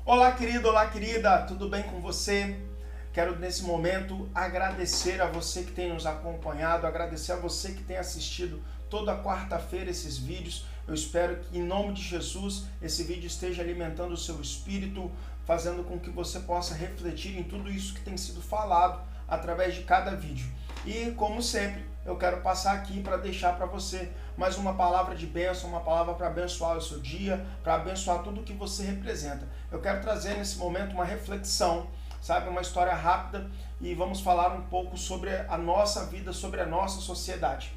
Olá, querido, olá, querida, tudo bem com você? Quero nesse momento agradecer a você que tem nos acompanhado, agradecer a você que tem assistido toda quarta-feira esses vídeos. Eu espero que em nome de Jesus esse vídeo esteja alimentando o seu espírito, fazendo com que você possa refletir em tudo isso que tem sido falado através de cada vídeo. E como sempre, eu quero passar aqui para deixar para você mais uma palavra de bênção, uma palavra para abençoar o seu dia, para abençoar tudo que você representa. Eu quero trazer nesse momento uma reflexão, sabe, uma história rápida, e vamos falar um pouco sobre a nossa vida, sobre a nossa sociedade.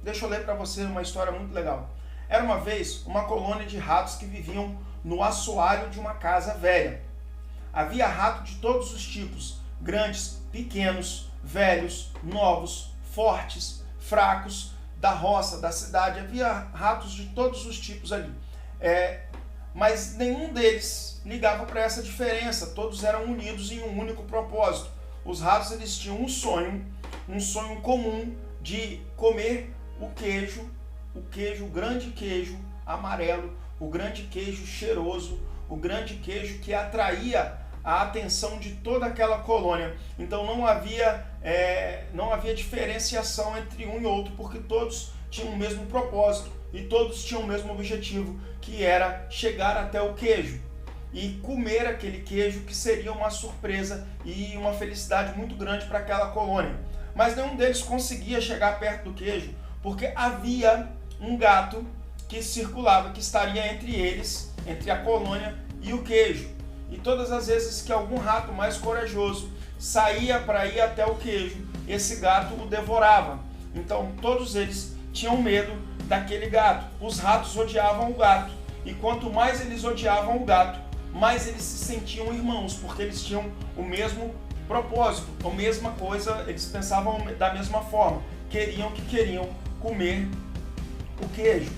Deixa eu ler para você uma história muito legal. Era uma vez uma colônia de ratos que viviam no assoalho de uma casa velha. Havia rato de todos os tipos, grandes, pequenos, velhos, novos, fortes, fracos, da roça, da cidade. Havia ratos de todos os tipos ali. Mas nenhum deles ligava para essa diferença. Todos eram unidos em um único propósito. Os ratos, eles tinham um sonho comum de comer o grande queijo amarelo, o grande queijo cheiroso, o grande queijo que atraía a atenção de toda aquela colônia. Então não havia diferenciação entre um e outro, porque todos tinham o mesmo propósito e todos tinham o mesmo objetivo, que era chegar até o queijo e comer aquele queijo, que seria uma surpresa e uma felicidade muito grande para aquela colônia. Mas nenhum deles conseguia chegar perto do queijo, porque havia um gato que circulava, que estaria entre eles, entre a colônia e o queijo. E todas as vezes que algum rato mais corajoso saía para ir até o queijo, esse gato o devorava. Então todos eles tinham medo daquele gato. Os ratos odiavam o gato. E quanto mais eles odiavam o gato, mais eles se sentiam irmãos, porque eles tinham o mesmo propósito, a mesma coisa, eles pensavam da mesma forma. Queriam comer o queijo.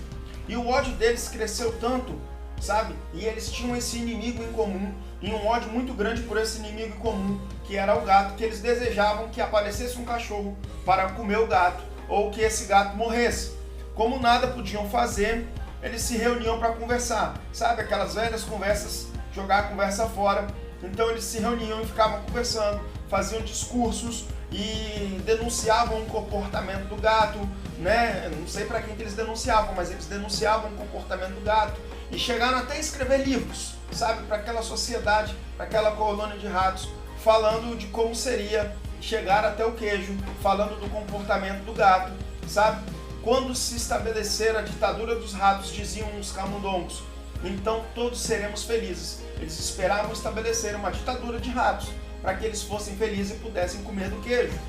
E o ódio deles cresceu tanto, sabe? E eles tinham esse inimigo em comum, e um ódio muito grande por esse inimigo em comum, que era o gato, que eles desejavam que aparecesse um cachorro para comer o gato, ou que esse gato morresse. Como nada podiam fazer, eles se reuniam para conversar, sabe? Aquelas velhas conversas, jogar a conversa fora. Então eles se reuniam e ficavam conversando, faziam discursos e denunciavam o comportamento do gato, né? Não sei para quem que eles denunciavam, mas eles denunciavam o comportamento do gato. E chegaram até a escrever livros, sabe, para aquela sociedade, para aquela colônia de ratos, falando de como seria chegar até o queijo, falando do comportamento do gato, sabe? Quando se estabelecer a ditadura dos ratos, diziam os camundongos, então todos seremos felizes. Eles esperavam estabelecer uma ditadura de ratos, para que eles fossem felizes e pudessem comer do queijo.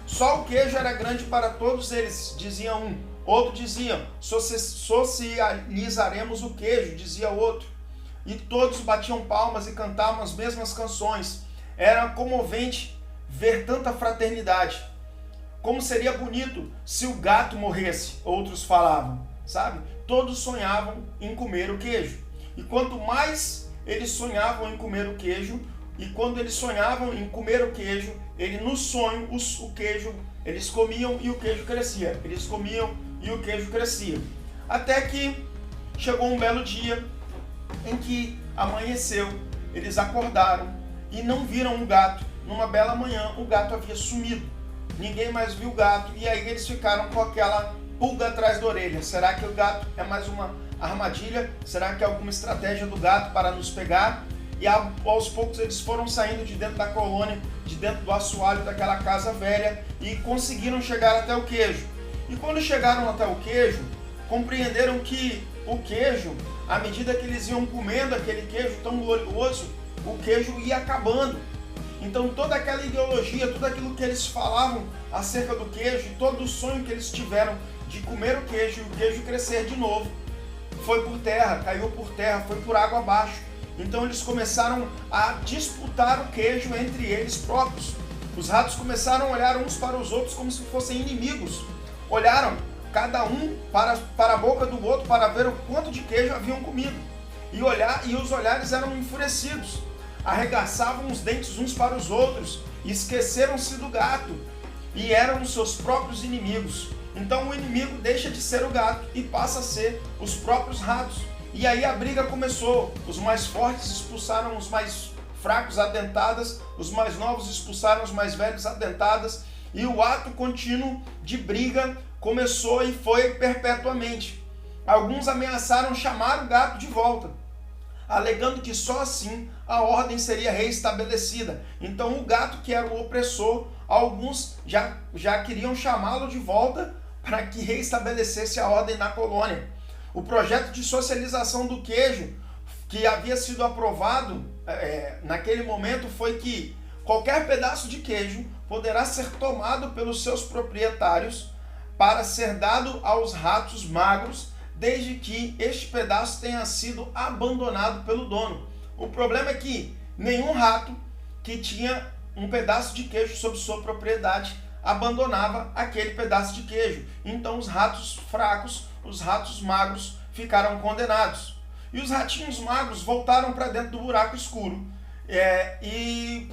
Só o queijo era grande para todos eles, dizia um. Outro dizia, socializaremos o queijo, dizia outro. E todos batiam palmas e cantavam as mesmas canções. Era comovente ver tanta fraternidade. Como seria bonito se o gato morresse, outros falavam, sabe? Todos sonhavam em comer o queijo. E quanto mais eles sonhavam em comer o queijo, e quando eles sonhavam em comer o queijo, no sonho, o queijo, eles comiam e o queijo crescia. Eles comiam e o queijo crescia. Até que chegou um belo dia em que amanheceu, eles acordaram e não viram o gato. Numa bela manhã, o gato havia sumido. Ninguém mais viu o gato, e aí eles ficaram com aquela pulga atrás da orelha. Será que o gato é mais uma armadilha? Será que é alguma estratégia do gato para nos pegar? E aos poucos eles foram saindo de dentro da colônia, de dentro do assoalho daquela casa velha, e conseguiram chegar até o queijo. E quando chegaram até o queijo, compreenderam que o queijo, à medida que eles iam comendo aquele queijo tão glorioso, o queijo ia acabando. Então toda aquela ideologia, tudo aquilo que eles falavam acerca do queijo, e todo o sonho que eles tiveram de comer o queijo e o queijo crescer de novo, foi por terra, caiu por terra, foi por água abaixo. Então eles começaram a disputar o queijo entre eles próprios. Os ratos começaram a olhar uns para os outros como se fossem inimigos. Olharam cada um para a boca do outro para ver o quanto de queijo haviam comido. E os olhares eram enfurecidos. Arregaçavam os dentes uns para os outros e esqueceram-se do gato. E eram os seus próprios inimigos. Então o inimigo deixa de ser o gato e passa a ser os próprios ratos. E aí a briga começou. Os mais fortes expulsaram os mais fracos a dentadas, os mais novos expulsaram os mais velhos a dentadas, e o ato contínuo de briga começou e foi perpetuamente. Alguns ameaçaram chamar o gato de volta, alegando que só assim a ordem seria reestabelecida. Então o gato, que era o opressor, alguns já queriam chamá-lo de volta para que reestabelecesse a ordem na colônia. O projeto de socialização do queijo, que havia sido aprovado naquele momento, foi que qualquer pedaço de queijo poderá ser tomado pelos seus proprietários para ser dado aos ratos magros, desde que este pedaço tenha sido abandonado pelo dono. O problema é que nenhum rato que tinha um pedaço de queijo sob sua propriedade abandonava aquele pedaço de queijo. Então os ratos fracos, os ratos magros, ficaram condenados. E os ratinhos magros voltaram para dentro do buraco escuro e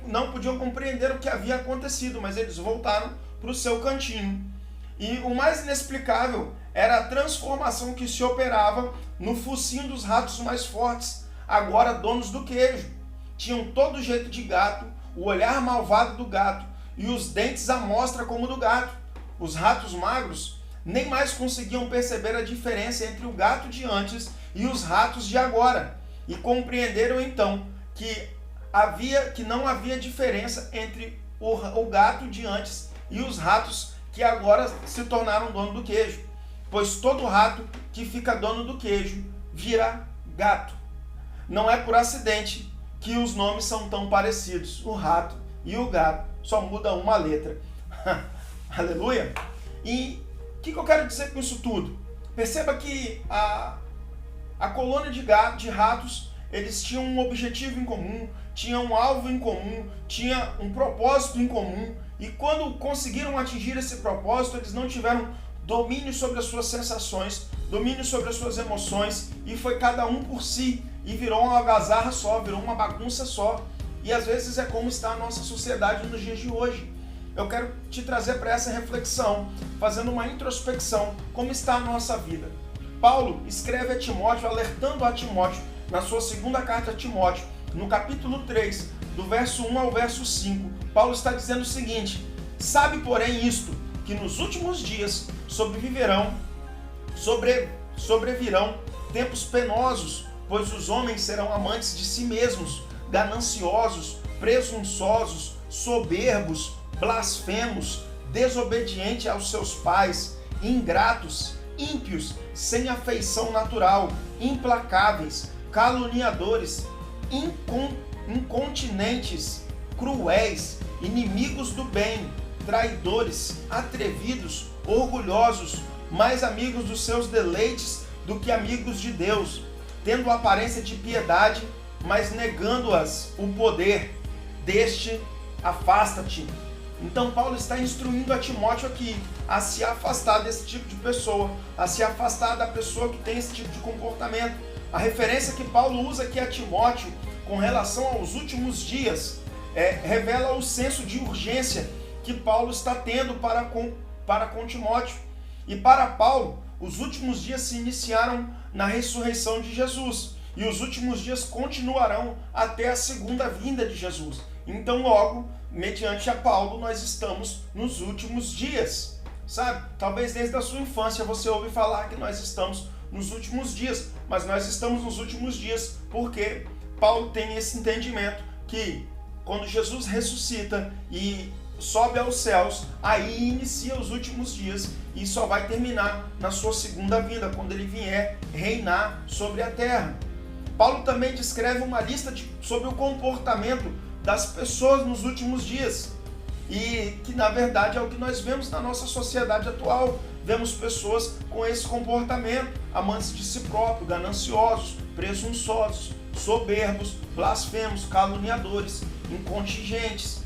não podiam compreender o que havia acontecido, mas eles voltaram para o seu cantinho. E o mais inexplicável era a transformação que se operava no focinho dos ratos mais fortes, agora donos do queijo. Tinham todo jeito de gato, o olhar malvado do gato e os dentes à mostra como do gato. Os ratos magros nem mais conseguiam perceber a diferença entre o gato de antes e os ratos de agora, e compreenderam então que não havia diferença entre o gato de antes e os ratos que agora se tornaram dono do queijo, pois todo rato que fica dono do queijo vira gato. Não é por acidente que os nomes são tão parecidos, o rato e o gato, só muda uma letra. Aleluia! E o que eu quero dizer com isso tudo? Perceba que a colônia de ratos, eles tinham um objetivo em comum, tinham um alvo em comum, tinha um propósito em comum, e quando conseguiram atingir esse propósito, eles não tiveram domínio sobre as suas sensações, domínio sobre as suas emoções, e foi cada um por si, e virou uma algazarra só, virou uma bagunça só. E às vezes é como está a nossa sociedade nos dias de hoje. Eu quero te trazer para essa reflexão, fazendo uma introspecção, como está a nossa vida. Paulo escreve a Timóteo, alertando a Timóteo, na sua segunda carta a Timóteo, no capítulo 3, do verso 1 ao verso 5, Paulo está dizendo o seguinte: sabe, porém, isto, que nos últimos dias sobrevirão tempos penosos, pois os homens serão amantes de si mesmos, gananciosos, presunçosos, soberbos, blasfemos, desobedientes aos seus pais, ingratos, ímpios, sem afeição natural, implacáveis, caluniadores, incontinentes, cruéis, inimigos do bem, traidores, atrevidos, orgulhosos, mais amigos dos seus deleites do que amigos de Deus, tendo aparência de piedade, mas negando-as o poder. Deste afasta-te. Então Paulo está instruindo a Timóteo aqui a se afastar desse tipo de pessoa, a se afastar da pessoa que tem esse tipo de comportamento. A referência que Paulo usa aqui a Timóteo com relação aos últimos dias revela o senso de urgência que Paulo está tendo para com Timóteo. E para Paulo, os últimos dias se iniciaram na ressurreição de Jesus, e os últimos dias continuarão até a segunda vinda de Jesus. Então, logo, mediante a Paulo, nós estamos nos últimos dias, sabe? Talvez desde a sua infância você ouve falar que nós estamos nos últimos dias, mas nós estamos nos últimos dias porque Paulo tem esse entendimento que quando Jesus ressuscita e sobe aos céus, aí inicia os últimos dias e só vai terminar na sua segunda vinda, quando ele vier reinar sobre a terra. Paulo também descreve uma lista sobre o comportamento das pessoas nos últimos dias, e que na verdade é o que nós vemos na nossa sociedade atual. Vemos pessoas com esse comportamento, amantes de si próprio, gananciosos, presunçosos, soberbos, blasfemos, caluniadores, incontinentes,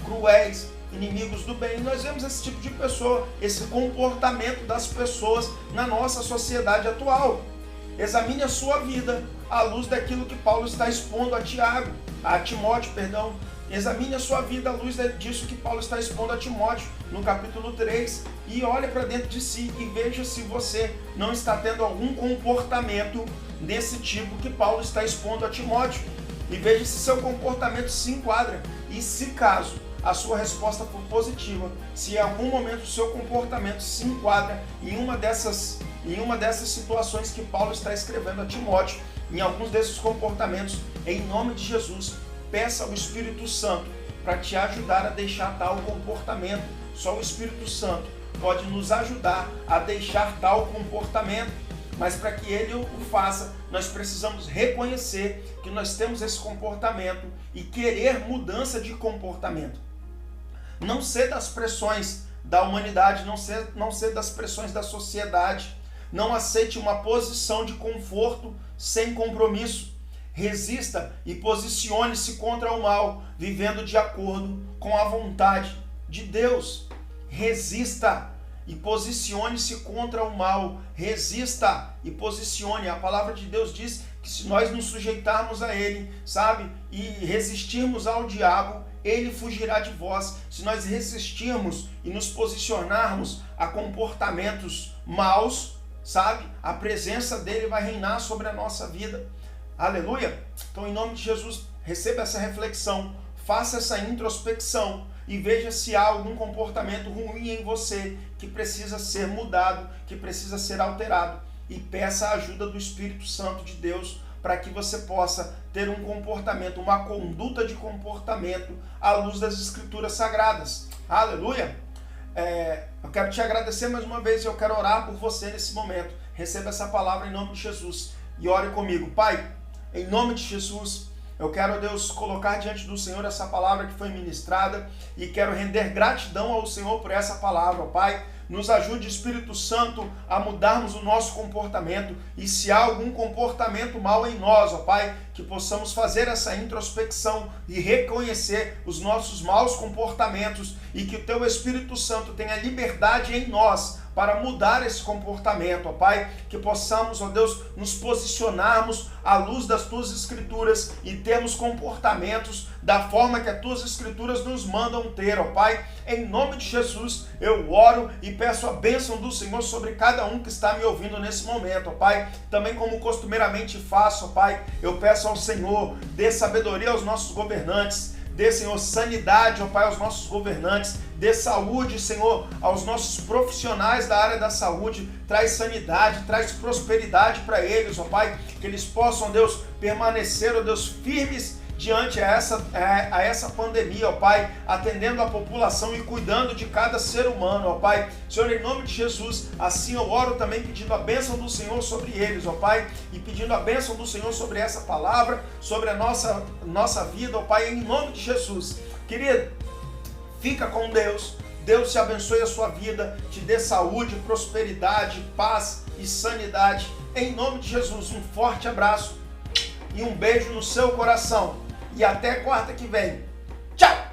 cruéis, inimigos do bem. Nós vemos esse tipo de pessoa, esse comportamento das pessoas na nossa sociedade atual. Examine a sua vida à luz daquilo que Paulo está expondo a Timóteo, Examine a sua vida à luz disso que Paulo está expondo a Timóteo no capítulo 3 e olhe para dentro de si e veja se você não está tendo algum comportamento desse tipo que Paulo está expondo a Timóteo. E veja se seu comportamento se enquadra. E se caso a sua resposta for positiva, se em algum momento o seu comportamento se enquadra em uma dessas situações que Paulo está escrevendo a Timóteo, em alguns desses comportamentos, em nome de Jesus, peça ao Espírito Santo para te ajudar a deixar tal comportamento. Só o Espírito Santo pode nos ajudar a deixar tal comportamento. Mas para que ele o faça, nós precisamos reconhecer que nós temos esse comportamento e querer mudança de comportamento. Não ser das pressões da humanidade, não ser das pressões da sociedade. Não aceite uma posição de conforto sem compromisso. Resista e posicione-se contra o mal, vivendo de acordo com a vontade de Deus. Resista e posicione-se contra o mal. Resista e posicione. A palavra de Deus diz que se nós nos sujeitarmos a ele, sabe, e resistirmos ao diabo, ele fugirá de vós. Se nós resistirmos e nos posicionarmos a comportamentos maus, sabe, a presença dele vai reinar sobre a nossa vida. Aleluia! Então, em nome de Jesus, receba essa reflexão, faça essa introspecção e veja se há algum comportamento ruim em você que precisa ser mudado, que precisa ser alterado. E peça a ajuda do Espírito Santo de Deus para que você possa ter um comportamento, uma conduta de comportamento à luz das Escrituras Sagradas. Aleluia! Eu quero te agradecer mais uma vez e eu quero orar por você nesse momento. Receba essa palavra em nome de Jesus e ore comigo. Pai, em nome de Jesus, eu quero, Deus, colocar diante do Senhor essa palavra que foi ministrada e quero render gratidão ao Senhor por essa palavra, Pai. Nos ajude, Espírito Santo, a mudarmos o nosso comportamento e se há algum comportamento mal em nós, ó Pai, que possamos fazer essa introspecção e reconhecer os nossos maus comportamentos e que o Teu Espírito Santo tenha liberdade em nós para mudar esse comportamento, ó Pai, que possamos, ó Deus, nos posicionarmos à luz das Tuas Escrituras e termos comportamentos da forma que as Tuas Escrituras nos mandam ter, ó Pai. Em nome de Jesus, eu oro e peço a bênção do Senhor sobre cada um que está me ouvindo nesse momento, ó Pai. Também como costumeiramente faço, ó Pai, eu peço ao Senhor, dê sabedoria aos nossos governantes, dê, Senhor, sanidade, ó Pai, aos nossos governantes, dê saúde, Senhor, aos nossos profissionais da área da saúde, traz sanidade, traz prosperidade para eles, ó Pai, que eles possam, Deus, permanecer, ó Deus, firmes diante a essa pandemia, ó Pai, atendendo a população e cuidando de cada ser humano, ó Pai. Senhor, em nome de Jesus, assim eu oro também pedindo a bênção do Senhor sobre eles, ó Pai, e pedindo a bênção do Senhor sobre essa palavra, sobre a nossa vida, ó Pai, em nome de Jesus. Querido, fica com Deus. Deus te abençoe a sua vida, te dê saúde, prosperidade, paz e sanidade. Em nome de Jesus, um forte abraço e um beijo no seu coração. E até quarta que vem. Tchau!